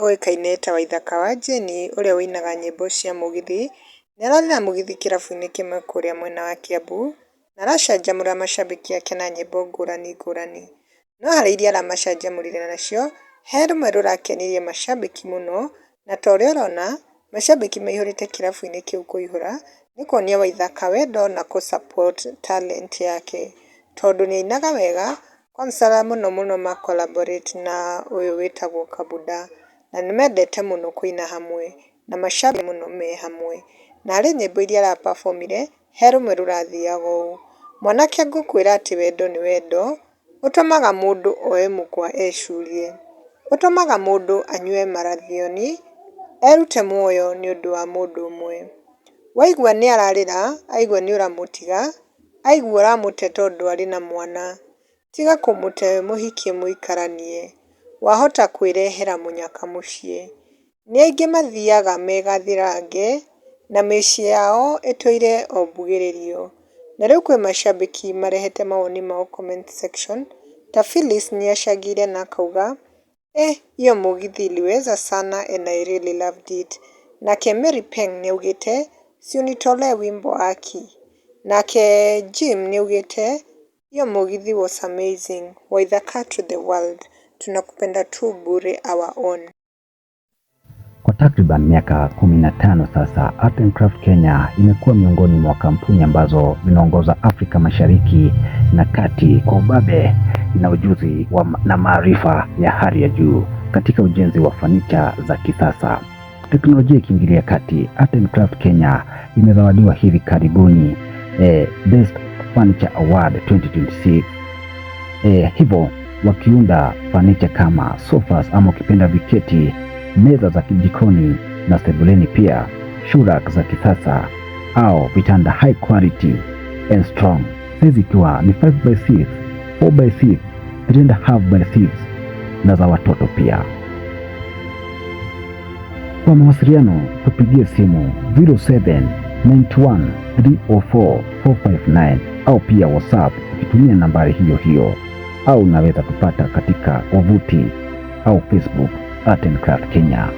Oĩkaine ta Waithaka wa Jane ũrĩa ũinaga nyĩmbo cia mũgithi nĩararĩra mũgithi kĩrabu-inĩ kĩmwe kũrĩa mwena wa Kiambu na aracanjamũra macambĩki ake na nyĩmbo ngũrani ngũrani. No harĩ iria aramacanjamũrire nacio, he rũmwe rũrakenirie macambĩki mũno na ta ũrĩa ũrona macambĩki maihũrĩte kĩrabu-inĩ kĩu kũihũra nĩ kuonia Waithaka wendo na kũ support talent yake tondũ nĩainaga wega kwanza mũno mũno ma collaborate na ũyũ wĩtagwo Kabuda na nĩmendete mũno kũina hamwe na macambĩki mũno me hamwe. Na harĩ nyĩmbo iria ara performire he rũmwe rũrathiaga ũũ: mwanake ngũkwĩra atĩ wendo nĩ wendo, ũtũmaga mũndũ oe mũkwa ecirie, ũtũmaga mũndũ anyue marathioni, erute muoyo nĩ ũndũ wa mũndũ ũmwe. Waigua nĩ ararĩra, aigua nĩ ũramũtiga, aigua ũramũte tondũ arĩ na mwana, tiga kũmũte mũhikie mũikaranie, wahota kwĩrehera mũnyaka mũciĩ. Nĩ aingĩ mathiaga megathirange na mĩciĩ yao ĩtũire o mbugĩrĩrio. Na rĩu kwĩ macambĩki marehete mawoni mao comment section ta Phyllis nĩacagire na akauga hiyo mugithi iliweza sana and I really loved it. Nake Mary Peng nĩaugĩte si unitolee wimbo Aki. Nake Jim nĩaugĩte hiyo mugithi was amazing. Waithaka to the world. Tunakupenda tu bure our own. Kwa takriban miaka 15 sasa, Art and Craft Kenya imekuwa miongoni mwa kampuni ambazo zinaongoza Afrika Mashariki na Kati kwa ubabe na ujuzi na maarifa ya hali ya juu katika ujenzi wa fanicha za kisasa. Teknolojia ikiingilia kati, Art and Craft Kenya imezawadiwa hivi karibuni Best Furniture Award 2026. Hivyo wakiunda fanicha kama sofas ama ukipenda viketi, meza za kijikoni na sebuleni, pia shurak za kisasa au vitanda high quality and strong, size ikiwa ni 5x6, 4x6, 3.5x6 na za watoto pia. Kwa mawasiliano tupigie simu 0791304459 au pia WhatsApp ukitumia nambari hiyo hiyo, au unaweza kupata katika wavuti au Facebook Art and Craft Kenya.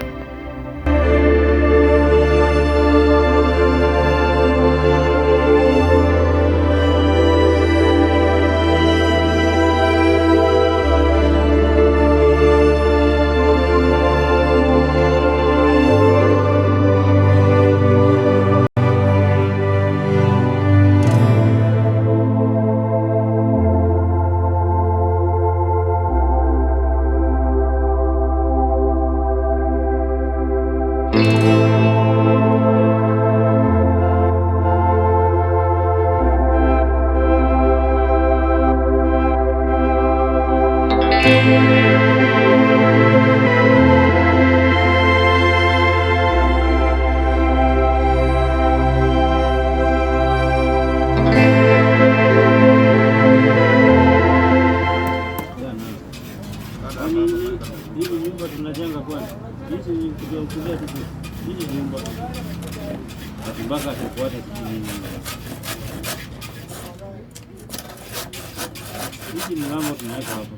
Hiki mlango tunaweka hapo.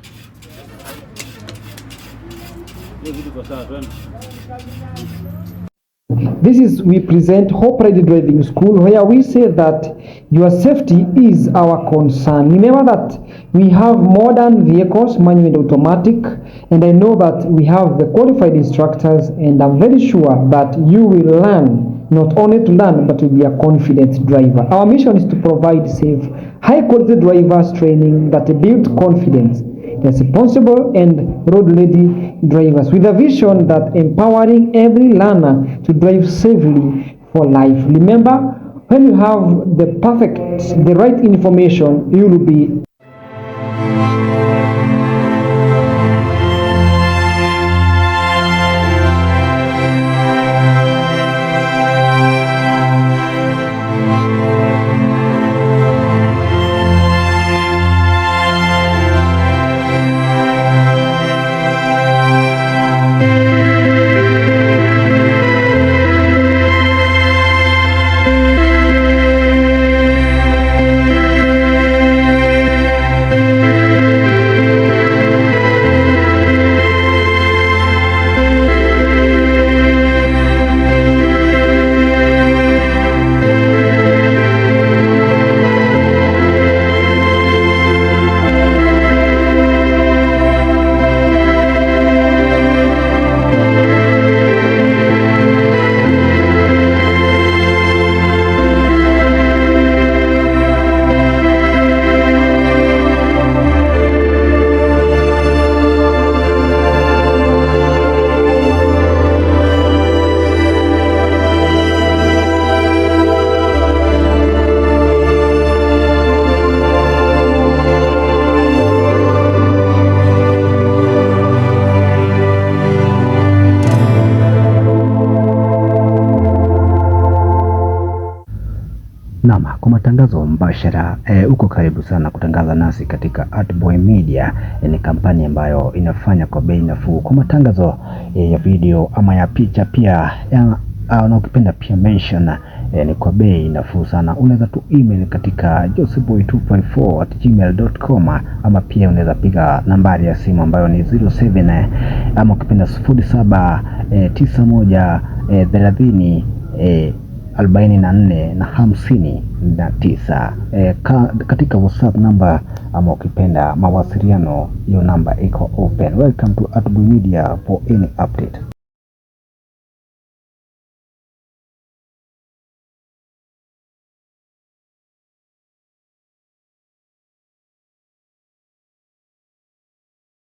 Hiyo kitu kwa sawa twende. This is, we present Hope Ready Driving School, where we say that your safety is our concern. Remember that we have modern vehicles, manual and automatic, and I know that we have the qualified instructors, and I'm very sure that you will learn, not only to learn, but to be a confident driver. Our mission is to provide safe, high-quality drivers training that build confidence, responsible and road-ready drivers, with a vision that empowering every learner to drive safely for life. Remember, when you have the right information, you will be Naam, kwa matangazo mbashara uko karibu sana kutangaza nasi katika Artboy Media. Ni kampani ambayo inafanya kwa bei nafuu kwa matangazo ya video ama ya picha pia na ukipenda pia mention ni kwa bei nafuu sana. Unaweza tu email katika joseboy254@gmail.com ama pia unaweza piga nambari ya simu ambayo ni 07 ama ukipenda 079130 44 na 59 katika WhatsApp namba ama ukipenda mawasiliano, hiyo namba iko open. Welcome to Artboy Media for any update.